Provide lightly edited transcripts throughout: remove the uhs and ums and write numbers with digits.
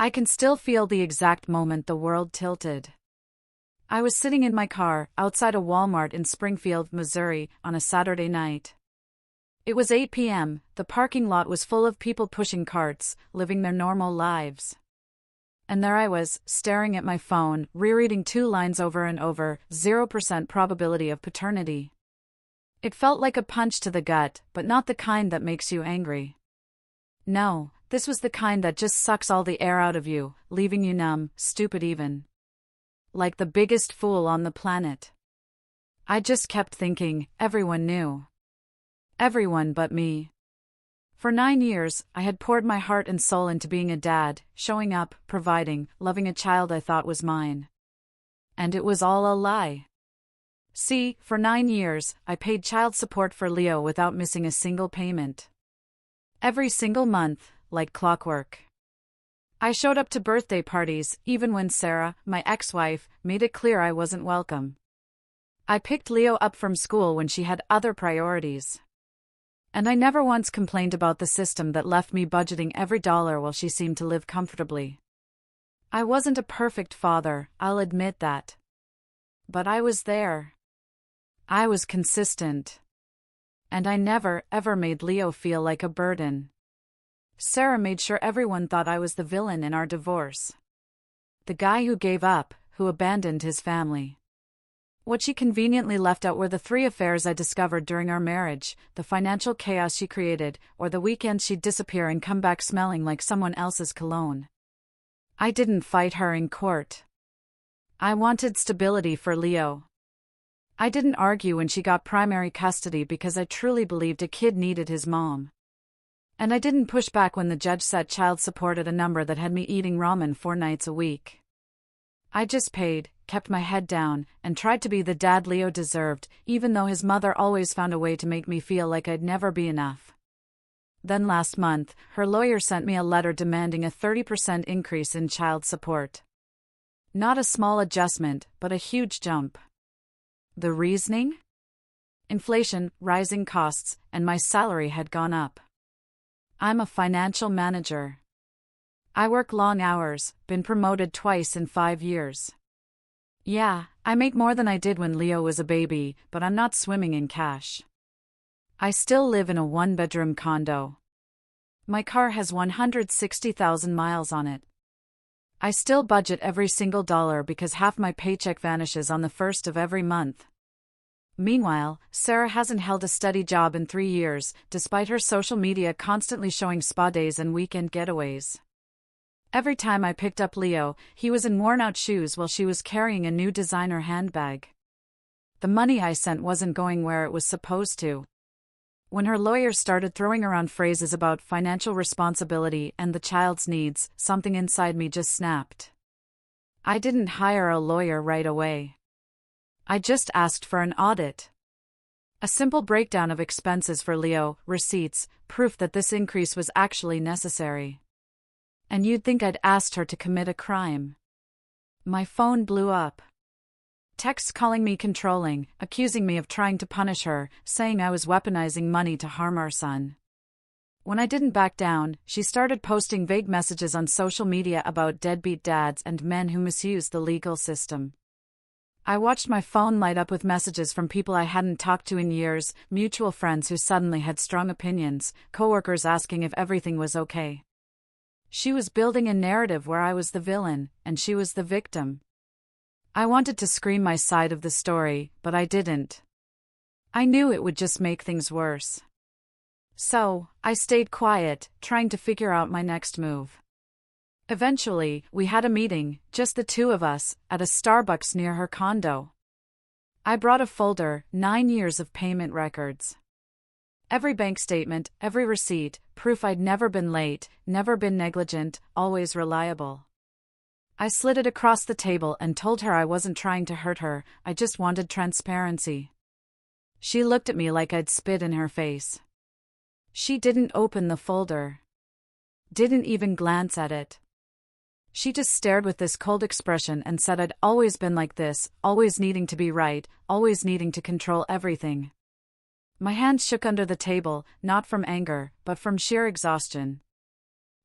I can still feel the exact moment the world tilted. I was sitting in my car outside a Walmart in Springfield, Missouri, on a Saturday night. It was 8 p.m., the parking lot was full of people pushing carts, living their normal lives. And there I was, staring at my phone, rereading 2 lines over and over, 0% probability of paternity. It felt like a punch to the gut, but not the kind that makes you angry. No, this was the kind that just sucks all the air out of you, leaving you numb, stupid even. Like the biggest fool on the planet. I just kept thinking, everyone knew. Everyone but me. For 9 years, I had poured my heart and soul into being a dad, showing up, providing, loving a child I thought was mine. And it was all a lie. See, for 9 years, I paid child support for Leo without missing a single payment. Every single month, like clockwork. I showed up to birthday parties, even when Sarah, my ex-wife, made it clear I wasn't welcome. I picked Leo up from school when she had other priorities. And I never once complained about the system that left me budgeting every dollar while she seemed to live comfortably. I wasn't a perfect father, I'll admit that. But I was there. I was consistent. And I never, ever made Leo feel like a burden. Sarah made sure everyone thought I was the villain in our divorce. The guy who gave up, who abandoned his family. What she conveniently left out were the 3 affairs I discovered during our marriage, the financial chaos she created, or the weekends she'd disappear and come back smelling like someone else's cologne. I didn't fight her in court. I wanted stability for Leo. I didn't argue when she got primary custody because I truly believed a kid needed his mom. And I didn't push back when the judge set child support at a number that had me eating ramen 4 nights a week. I just paid, kept my head down, and tried to be the dad Leo deserved, even though his mother always found a way to make me feel like I'd never be enough. Then last month, her lawyer sent me a letter demanding a 30% increase in child support. Not a small adjustment, but a huge jump. The reasoning? Inflation, rising costs, and my salary had gone up. I'm a financial manager. I work long hours, been promoted twice in 5 years. Yeah, I make more than I did when Leo was a baby, but I'm not swimming in cash. I still live in a 1-bedroom condo. My car has 160,000 miles on it. I still budget every single dollar because half my paycheck vanishes on the 1st of every month. Meanwhile, Sarah hasn't held a steady job in 3 years, despite her social media constantly showing spa days and weekend getaways. Every time I picked up Leo, he was in worn-out shoes while she was carrying a new designer handbag. The money I sent wasn't going where it was supposed to. When her lawyer started throwing around phrases about financial responsibility and the child's needs, something inside me just snapped. I didn't hire a lawyer right away. I just asked for an audit. A simple breakdown of expenses for Leo, receipts, proof that this increase was actually necessary. And you'd think I'd asked her to commit a crime. My phone blew up. Texts calling me controlling, accusing me of trying to punish her, saying I was weaponizing money to harm our son. When I didn't back down, she started posting vague messages on social media about deadbeat dads and men who misuse the legal system. I watched my phone light up with messages from people I hadn't talked to in years, mutual friends who suddenly had strong opinions, coworkers asking if everything was okay. She was building a narrative where I was the villain, and she was the victim. I wanted to scream my side of the story, but I didn't. I knew it would just make things worse. So, I stayed quiet, trying to figure out my next move. Eventually, we had a meeting, just the 2 of us, at a Starbucks near her condo. I brought a folder, 9 years of payment records. Every bank statement, every receipt, proof I'd never been late, never been negligent, always reliable. I slid it across the table and told her I wasn't trying to hurt her, I just wanted transparency. She looked at me like I'd spit in her face. She didn't open the folder. Didn't even glance at it. She just stared with this cold expression and said I'd always been like this, always needing to be right, always needing to control everything. My hands shook under the table, not from anger, but from sheer exhaustion.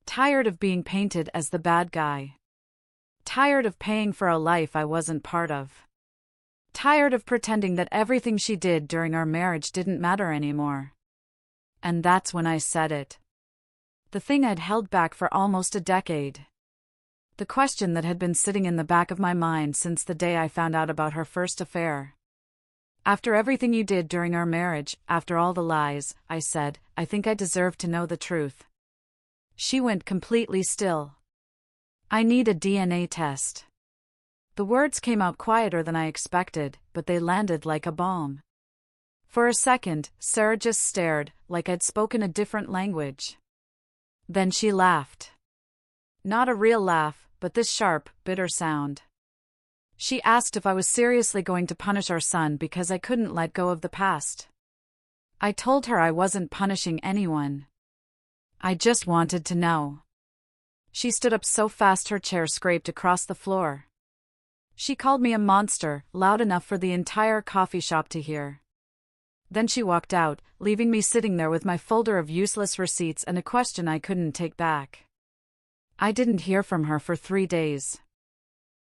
Tired of being painted as the bad guy. Tired of paying for a life I wasn't part of. Tired of pretending that everything she did during our marriage didn't matter anymore. And that's when I said it. The thing I'd held back for almost a decade. The question that had been sitting in the back of my mind since the day I found out about her first affair. After everything you did during our marriage, after all the lies, I said, I think I deserve to know the truth. She went completely still. I need a DNA test. The words came out quieter than I expected, but they landed like a bomb. For a second, Sarah just stared, like I'd spoken a different language. Then she laughed. Not a real laugh, but this sharp, bitter sound. She asked if I was seriously going to punish our son because I couldn't let go of the past. I told her I wasn't punishing anyone. I just wanted to know. She stood up so fast her chair scraped across the floor. She called me a monster, loud enough for the entire coffee shop to hear. Then she walked out, leaving me sitting there with my folder of useless receipts and a question I couldn't take back. I didn't hear from her for 3 days.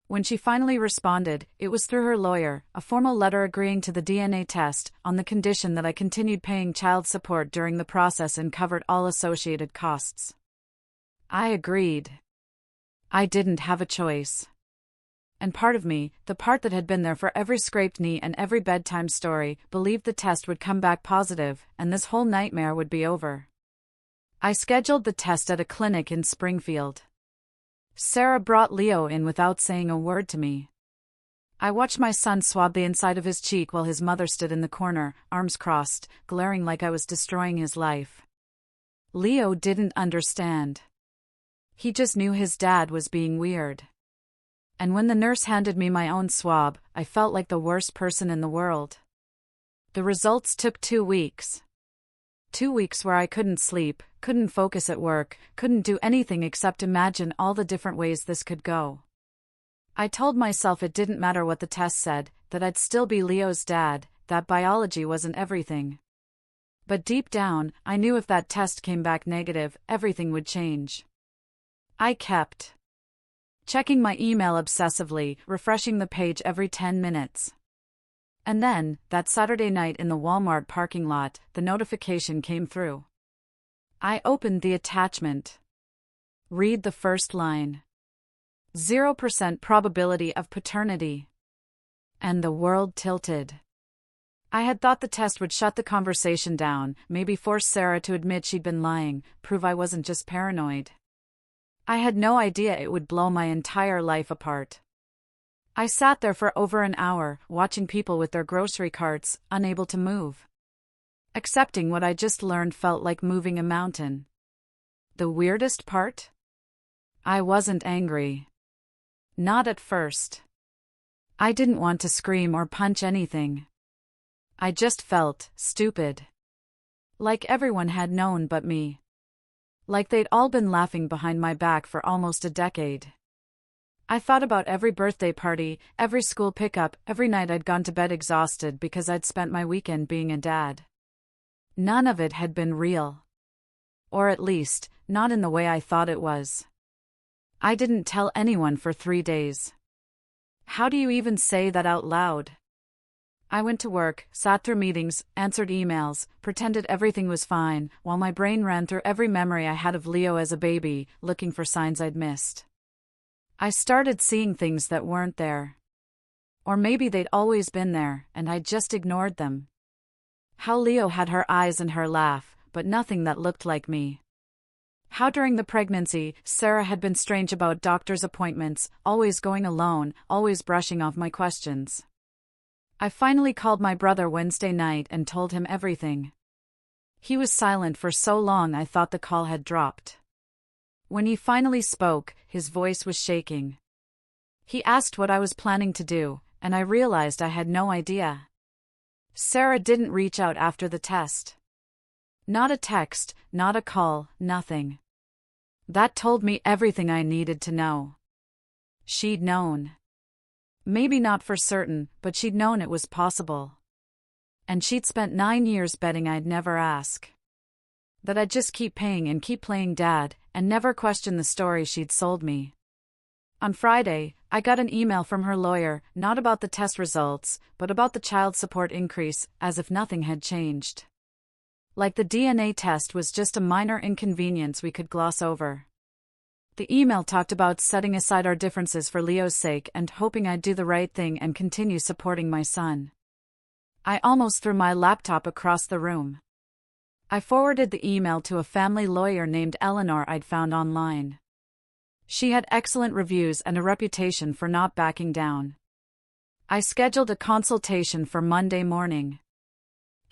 When she finally responded, it was through her lawyer, a formal letter agreeing to the DNA test, on the condition that I continued paying child support during the process and covered all associated costs. I agreed. I didn't have a choice. And part of me, the part that had been there for every scraped knee and every bedtime story, believed the test would come back positive, and this whole nightmare would be over. I scheduled the test at a clinic in Springfield. Sarah brought Leo in without saying a word to me. I watched my son swab the inside of his cheek while his mother stood in the corner, arms crossed, glaring like I was destroying his life. Leo didn't understand. He just knew his dad was being weird. And when the nurse handed me my own swab, I felt like the worst person in the world. The results took 2 weeks. 2 weeks where I couldn't sleep, couldn't focus at work, couldn't do anything except imagine all the different ways this could go. I told myself it didn't matter what the test said, that I'd still be Leo's dad, that biology wasn't everything. But deep down, I knew if that test came back negative, everything would change. I kept checking my email obsessively, refreshing the page every 10 minutes. And then, that Saturday night in the Walmart parking lot, the notification came through. I opened the attachment. Read the first line. 0% probability of paternity. And the world tilted. I had thought the test would shut the conversation down, maybe force Sarah to admit she'd been lying, prove I wasn't just paranoid. I had no idea it would blow my entire life apart. I sat there for over an hour, watching people with their grocery carts, unable to move. Accepting what I just learned felt like moving a mountain. The weirdest part? I wasn't angry. Not at first. I didn't want to scream or punch anything. I just felt stupid. Like everyone had known but me. Like they'd all been laughing behind my back for almost a decade. I thought about every birthday party, every school pickup, every night I'd gone to bed exhausted because I'd spent my weekend being a dad. None of it had been real. Or at least, not in the way I thought it was. I didn't tell anyone for 3 days. How do you even say that out loud? I went to work, sat through meetings, answered emails, pretended everything was fine, while my brain ran through every memory I had of Leo as a baby, looking for signs I'd missed. I started seeing things that weren't there. Or maybe they'd always been there, and I'd just ignored them. How Leo had her eyes and her laugh, but nothing that looked like me. How during the pregnancy, Sarah had been strange about doctor's appointments, always going alone, always brushing off my questions. I finally called my brother Wednesday night and told him everything. He was silent for so long I thought the call had dropped. When he finally spoke, his voice was shaking. He asked what I was planning to do, and I realized I had no idea. Sarah didn't reach out after the test. Not a text, not a call, nothing. That told me everything I needed to know. She'd known. Maybe not for certain, but she'd known it was possible. And she'd spent 9 years betting I'd never ask. That I'd just keep paying and keep playing dad, and never questioned the story she'd sold me. On Friday, I got an email from her lawyer, not about the test results, but about the child support increase, as if nothing had changed. Like the DNA test was just a minor inconvenience we could gloss over. The email talked about setting aside our differences for Leo's sake and hoping I'd do the right thing and continue supporting my son. I almost threw my laptop across the room. I forwarded the email to a family lawyer named Eleanor I'd found online. She had excellent reviews and a reputation for not backing down. I scheduled a consultation for Monday morning.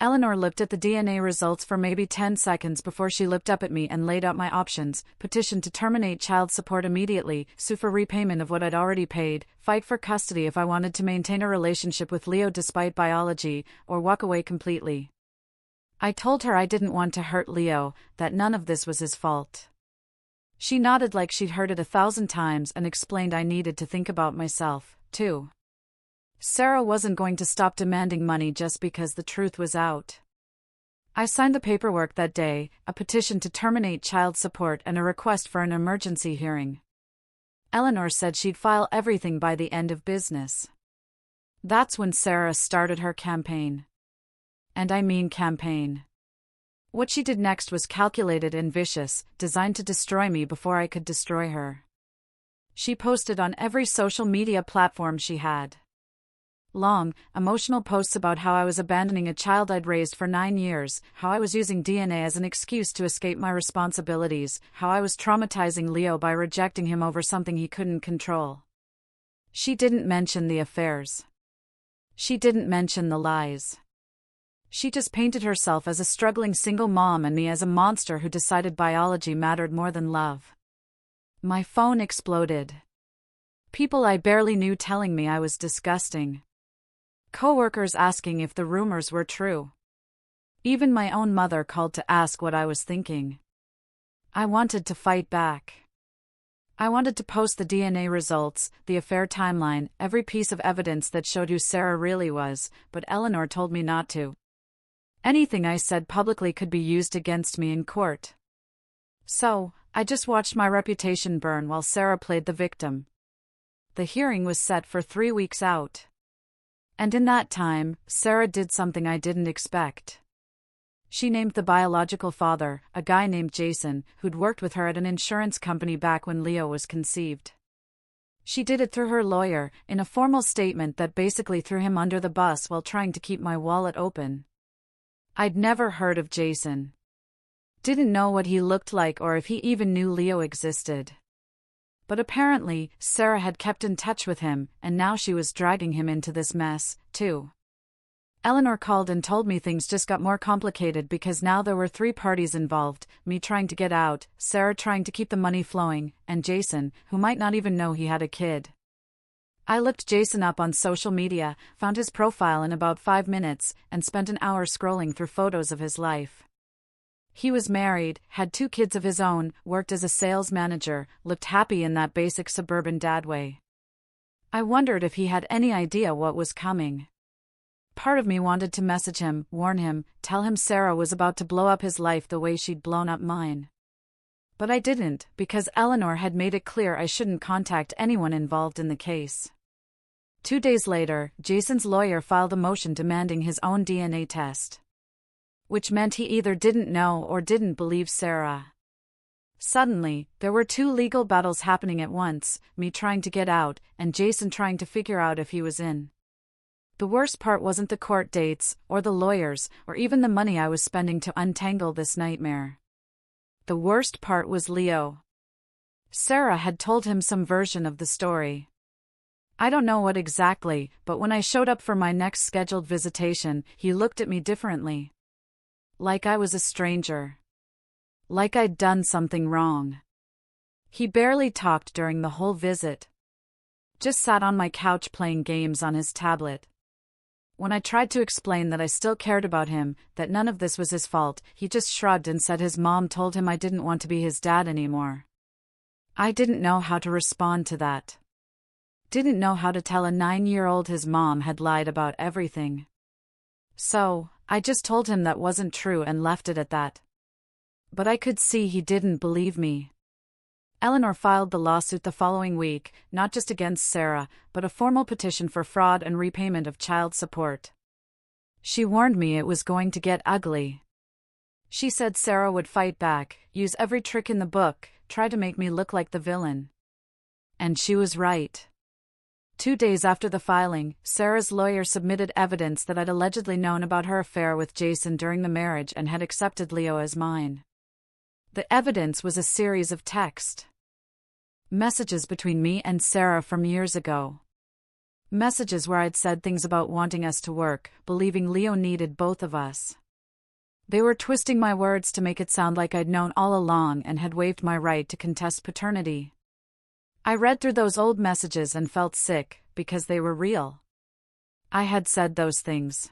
Eleanor looked at the DNA results for maybe 10 seconds before she looked up at me and laid out my options: petition to terminate child support immediately, sue for repayment of what I'd already paid, fight for custody if I wanted to maintain a relationship with Leo despite biology, or walk away completely. I told her I didn't want to hurt Leo, that none of this was his fault. She nodded like she'd heard it 1,000 times and explained I needed to think about myself, too. Sarah wasn't going to stop demanding money just because the truth was out. I signed the paperwork that day, a petition to terminate child support and a request for an emergency hearing. Eleanor said she'd file everything by the end of business. That's when Sarah started her campaign. And I mean campaign. What she did next was calculated and vicious, designed to destroy me before I could destroy her. She posted on every social media platform she had. Long, emotional posts about how I was abandoning a child I'd raised for 9 years, how I was using DNA as an excuse to escape my responsibilities, how I was traumatizing Leo by rejecting him over something he couldn't control. She didn't mention the affairs. She didn't mention the lies. She just painted herself as a struggling single mom and me as a monster who decided biology mattered more than love. My phone exploded. People I barely knew telling me I was disgusting. Coworkers asking if the rumors were true. Even my own mother called to ask what I was thinking. I wanted to fight back. I wanted to post the DNA results, the affair timeline, every piece of evidence that showed who Sarah really was, but Eleanor told me not to. Anything I said publicly could be used against me in court. So, I just watched my reputation burn while Sarah played the victim. The hearing was set for 3 weeks out. And in that time, Sarah did something I didn't expect. She named the biological father, a guy named Jason, who'd worked with her at an insurance company back when Leo was conceived. She did it through her lawyer, in a formal statement that basically threw him under the bus while trying to keep my wallet open. I'd never heard of Jason. Didn't know what he looked like or if he even knew Leo existed. But apparently, Sarah had kept in touch with him, and now she was dragging him into this mess, too. Eleanor called and told me things just got more complicated because now there were 3 parties involved: me trying to get out, Sarah trying to keep the money flowing, and Jason, who might not even know he had a kid. I looked Jason up on social media, found his profile in about 5 minutes, and spent an hour scrolling through photos of his life. He was married, had 2 kids of his own, worked as a sales manager, looked happy in that basic suburban dad way. I wondered if he had any idea what was coming. Part of me wanted to message him, warn him, tell him Sarah was about to blow up his life the way she'd blown up mine. But I didn't, because Eleanor had made it clear I shouldn't contact anyone involved in the case. 2 days later, Jason's lawyer filed a motion demanding his own DNA test. Which meant he either didn't know or didn't believe Sarah. Suddenly, there were 2 legal battles happening at once, me trying to get out, and Jason trying to figure out if he was in. The worst part wasn't the court dates, or the lawyers, or even the money I was spending to untangle this nightmare. The worst part was Leo. Sarah had told him some version of the story. I don't know what exactly, but when I showed up for my next scheduled visitation, he looked at me differently. Like I was a stranger. Like I'd done something wrong. He barely talked during the whole visit. Just sat on my couch playing games on his tablet. When I tried to explain that I still cared about him, that none of this was his fault, he just shrugged and said his mom told him I didn't want to be his dad anymore. I didn't know how to respond to that. Didn't know how to tell a 9-year-old his mom had lied about everything. So, I just told him that wasn't true and left it at that. But I could see he didn't believe me. Eleanor filed the lawsuit the following week, not just against Sarah, but a formal petition for fraud and repayment of child support. She warned me it was going to get ugly. She said Sarah would fight back, use every trick in the book, try to make me look like the villain. And she was right. 2 days after the filing, Sarah's lawyer submitted evidence that I'd allegedly known about her affair with Jason during the marriage and had accepted Leo as mine. The evidence was a series of text messages between me and Sarah from years ago. Messages where I'd said things about wanting us to work, believing Leo needed both of us. They were twisting my words to make it sound like I'd known all along and had waived my right to contest paternity. I read through those old messages and felt sick, because they were real. I had said those things.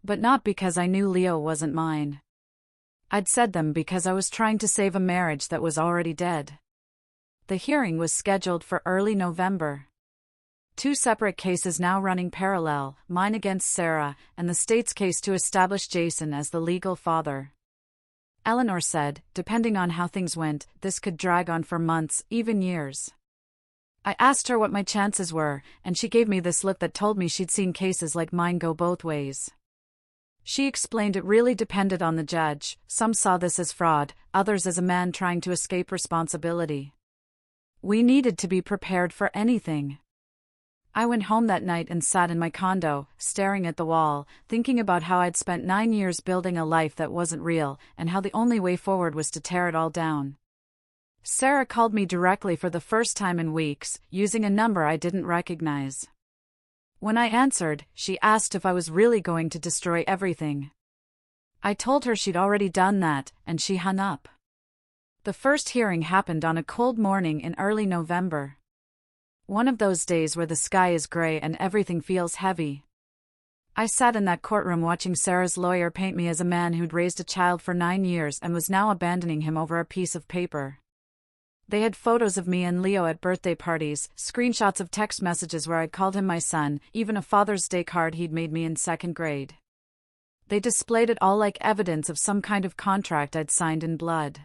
But not because I knew Leo wasn't mine. I'd said them because I was trying to save a marriage that was already dead. The hearing was scheduled for early November. 2 separate cases now running parallel, mine against Sarah, and the state's case to establish Jason as the legal father. Eleanor said, depending on how things went, this could drag on for months, even years. I asked her what my chances were, and she gave me this look that told me she'd seen cases like mine go both ways. She explained it really depended on the judge. Some saw this as fraud, others as a man trying to escape responsibility. We needed to be prepared for anything. I went home that night and sat in my condo, staring at the wall, thinking about how I'd spent 9 years building a life that wasn't real, and how the only way forward was to tear it all down. Sarah called me directly for the first time in weeks, using a number I didn't recognize. When I answered, she asked if I was really going to destroy everything. I told her she'd already done that, and she hung up. The first hearing happened on a cold morning in early November. One of those days where the sky is gray and everything feels heavy. I sat in that courtroom watching Sarah's lawyer paint me as a man who'd raised a child for 9 years and was now abandoning him over a piece of paper. They had photos of me and Leo at birthday parties, screenshots of text messages where I'd called him my son, even a Father's Day card he'd made me in 2nd grade. They displayed it all like evidence of some kind of contract I'd signed in blood.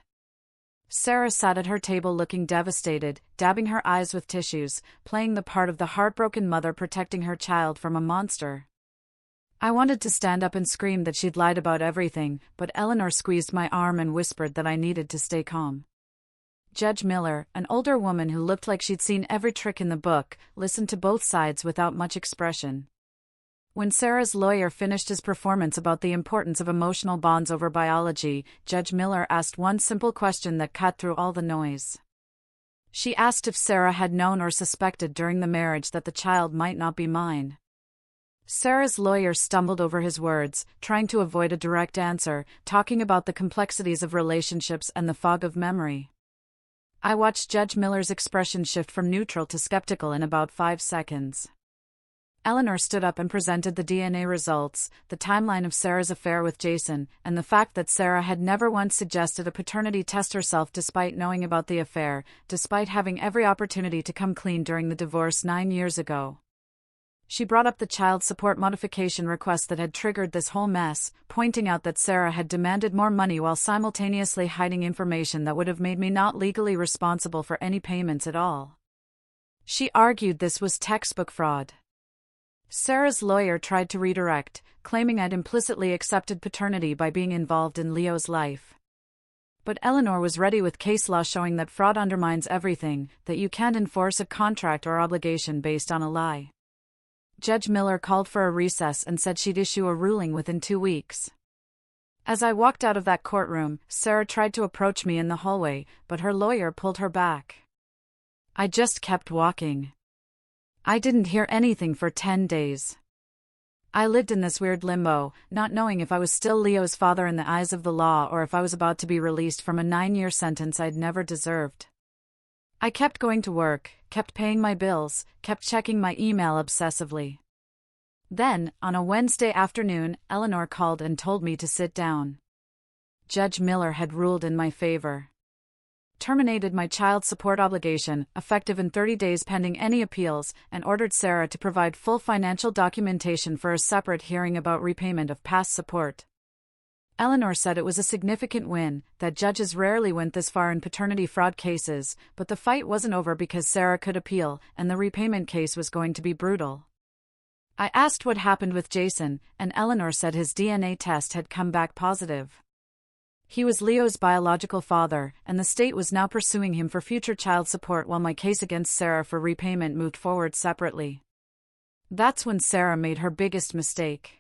Sarah sat at her table looking devastated, dabbing her eyes with tissues, playing the part of the heartbroken mother protecting her child from a monster. I wanted to stand up and scream that she'd lied about everything, but Eleanor squeezed my arm and whispered that I needed to stay calm. Judge Miller, an older woman who looked like she'd seen every trick in the book, listened to both sides without much expression. When Sarah's lawyer finished his performance about the importance of emotional bonds over biology, Judge Miller asked one simple question that cut through all the noise. She asked if Sarah had known or suspected during the marriage that the child might not be mine. Sarah's lawyer stumbled over his words, trying to avoid a direct answer, talking about the complexities of relationships and the fog of memory. I watched Judge Miller's expression shift from neutral to skeptical in about 5 seconds. Eleanor stood up and presented the DNA results, the timeline of Sarah's affair with Jason, and the fact that Sarah had never once suggested a paternity test herself despite knowing about the affair, despite having every opportunity to come clean during the divorce 9 years ago. She brought up the child support modification request that had triggered this whole mess, pointing out that Sarah had demanded more money while simultaneously hiding information that would have made me not legally responsible for any payments at all. She argued this was textbook fraud. Sarah's lawyer tried to redirect, claiming I'd implicitly accepted paternity by being involved in Leo's life. But Eleanor was ready with case law showing that fraud undermines everything, that you can't enforce a contract or obligation based on a lie. Judge Miller called for a recess and said she'd issue a ruling within 2 weeks. As I walked out of that courtroom, Sarah tried to approach me in the hallway, but her lawyer pulled her back. I just kept walking. I didn't hear anything for 10 days. I lived in this weird limbo, not knowing if I was still Leo's father in the eyes of the law or if I was about to be released from a 9-year sentence I'd never deserved. I kept going to work, kept paying my bills, kept checking my email obsessively. Then, on a Wednesday afternoon, Eleanor called and told me to sit down. Judge Miller had ruled in my favor. Terminated my child support obligation, effective in 30 days pending any appeals, and ordered Sarah to provide full financial documentation for a separate hearing about repayment of past support. Eleanor said it was a significant win, that judges rarely went this far in paternity fraud cases, but the fight wasn't over because Sarah could appeal, and the repayment case was going to be brutal. I asked what happened with Jason, and Eleanor said his DNA test had come back positive. He was Leo's biological father, and the state was now pursuing him for future child support while my case against Sarah for repayment moved forward separately. That's when Sarah made her biggest mistake.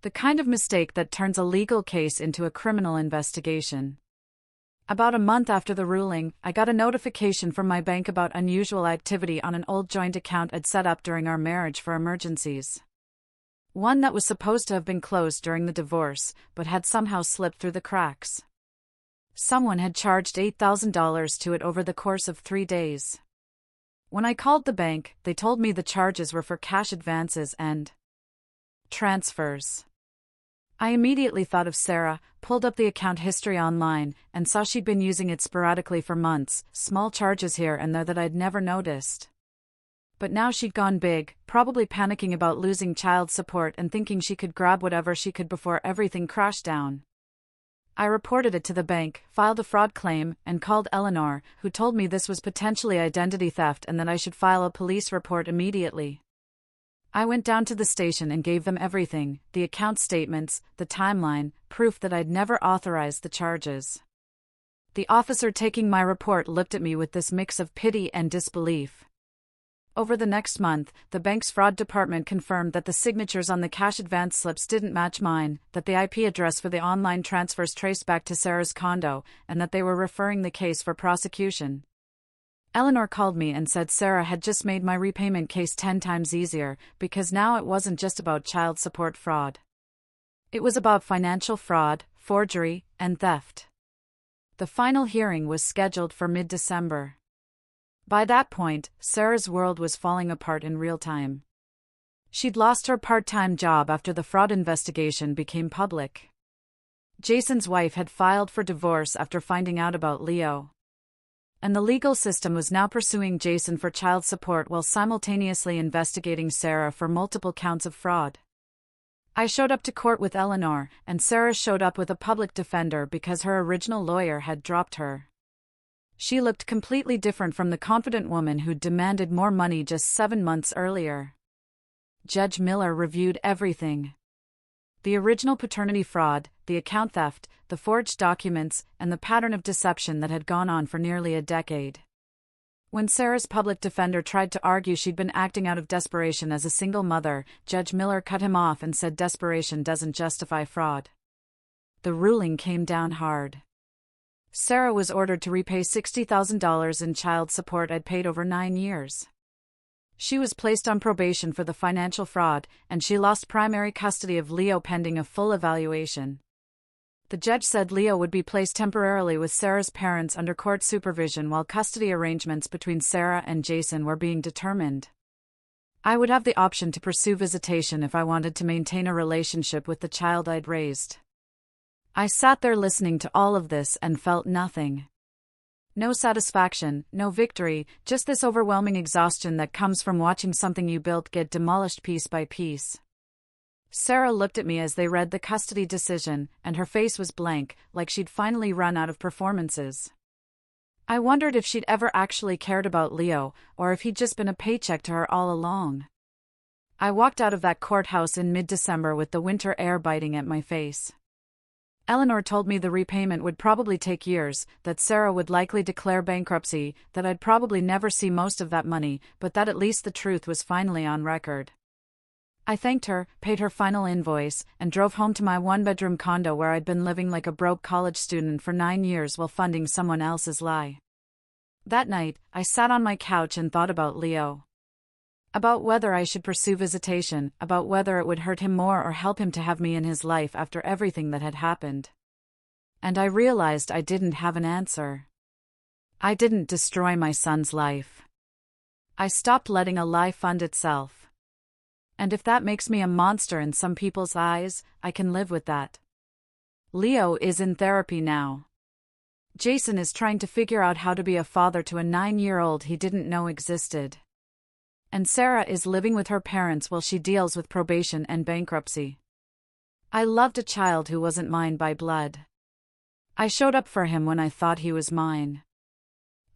The kind of mistake that turns a legal case into a criminal investigation. About a month after the ruling, I got a notification from my bank about unusual activity on an old joint account I'd set up during our marriage for emergencies. One that was supposed to have been closed during the divorce, but had somehow slipped through the cracks. Someone had charged $8,000 to it over the course of 3 days. When I called the bank, they told me the charges were for cash advances and transfers. I immediately thought of Sarah, pulled up the account history online, and saw she'd been using it sporadically for months, small charges here and there that I'd never noticed. But now she'd gone big, probably panicking about losing child support and thinking she could grab whatever she could before everything crashed down. I reported it to the bank, filed a fraud claim, and called Eleanor, who told me this was potentially identity theft and that I should file a police report immediately. I went down to the station and gave them everything, the account statements, the timeline, proof that I'd never authorized the charges. The officer taking my report looked at me with this mix of pity and disbelief. Over the next month, the bank's fraud department confirmed that the signatures on the cash advance slips didn't match mine, that the IP address for the online transfers traced back to Sarah's condo, and that they were referring the case for prosecution. Eleanor called me and said Sarah had just made my repayment case 10 times easier, because now it wasn't just about child support fraud. It was about financial fraud, forgery, and theft. The final hearing was scheduled for mid-December. By that point, Sarah's world was falling apart in real time. She'd lost her part-time job after the fraud investigation became public. Jason's wife had filed for divorce after finding out about Leo. And the legal system was now pursuing Jason for child support while simultaneously investigating Sarah for multiple counts of fraud. I showed up to court with Eleanor, and Sarah showed up with a public defender because her original lawyer had dropped her. She looked completely different from the confident woman who'd demanded more money just 7 months earlier. Judge Miller reviewed everything. The original paternity fraud, the account theft, the forged documents, and the pattern of deception that had gone on for nearly a decade. When Sarah's public defender tried to argue she'd been acting out of desperation as a single mother, Judge Miller cut him off and said desperation doesn't justify fraud. The ruling came down hard. Sarah was ordered to repay $60,000 in child support I'd paid over 9 years. She was placed on probation for the financial fraud, and she lost primary custody of Leo pending a full evaluation. The judge said Leo would be placed temporarily with Sarah's parents under court supervision while custody arrangements between Sarah and Jason were being determined. I would have the option to pursue visitation if I wanted to maintain a relationship with the child I'd raised. I sat there listening to all of this and felt nothing. No satisfaction, no victory, just this overwhelming exhaustion that comes from watching something you built get demolished piece by piece. Sarah looked at me as they read the custody decision, and her face was blank, like she'd finally run out of performances. I wondered if she'd ever actually cared about Leo, or if he'd just been a paycheck to her all along. I walked out of that courthouse in mid-December with the winter air biting at my face. Eleanor told me the repayment would probably take years, that Sarah would likely declare bankruptcy, that I'd probably never see most of that money, but that at least the truth was finally on record. I thanked her, paid her final invoice, and drove home to my one-bedroom condo where I'd been living like a broke college student for 9 years while funding someone else's lie. That night, I sat on my couch and thought about Leo. About whether I should pursue visitation, about whether it would hurt him more or help him to have me in his life after everything that had happened. And I realized I didn't have an answer. I didn't destroy my son's life. I stopped letting a lie fund itself. And if that makes me a monster in some people's eyes, I can live with that. Leo is in therapy now. Jason is trying to figure out how to be a father to a 9-year-old he didn't know existed. And Sarah is living with her parents while she deals with probation and bankruptcy. I loved a child who wasn't mine by blood. I showed up for him when I thought he was mine.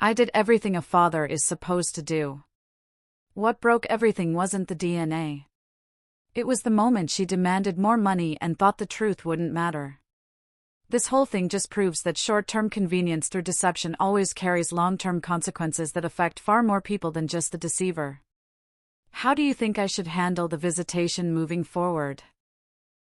I did everything a father is supposed to do. What broke everything wasn't the DNA. It was the moment she demanded more money and thought the truth wouldn't matter. This whole thing just proves that short-term convenience through deception always carries long-term consequences that affect far more people than just the deceiver. How do you think I should handle the visitation moving forward?